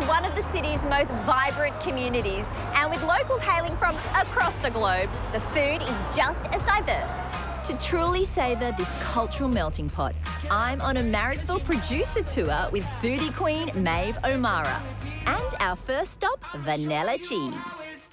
one of the city's most vibrant communities, and with locals hailing from across the globe, the food is just as diverse. To truly savour this cultural melting pot, I'm on a Marrickville producer tour with foodie queen Maeve O'Meara. And our first stop, Vannella cheese.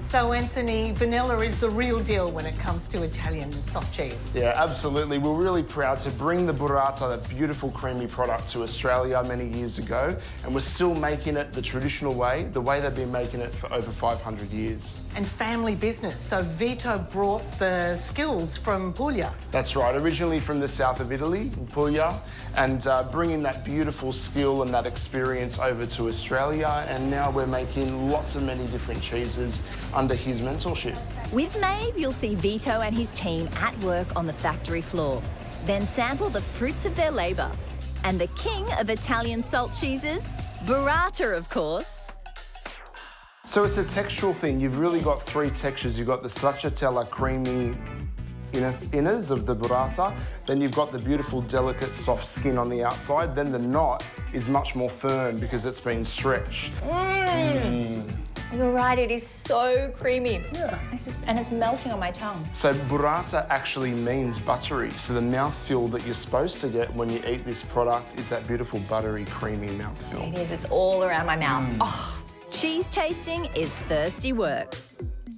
So, Anthony, Vannella is the real deal when it comes to Italian soft cheese. Yeah, absolutely. We're really proud to bring the burrata, that beautiful creamy product, to Australia many years ago, and we're still making it the traditional way, the way they've been making it for over 500 years. And family business, so Vito brought the skills from Puglia. That's right, originally from the south of Italy, in Puglia, and bringing that beautiful skill and that experience over to Australia, and now we're making lots of many different cheeses under his mentorship. With Maeve, you'll see Vito and his team at work on the factory floor, then sample the fruits of their labour. And the king of Italian salt cheeses, burrata, of course. So it's a textural thing. You've really got three textures. You've got the stracciatella creamy inners of the burrata, then you've got the beautiful, delicate, soft skin on the outside, then the knot is much more firm because it's been stretched. You're right, it is so creamy. Yeah. And it's melting on my tongue. So burrata actually means buttery. So the mouthfeel that you're supposed to get when you eat this product is that beautiful, buttery, creamy mouthfeel. It is, it's all around my mouth. Oh. Cheese tasting is thirsty work.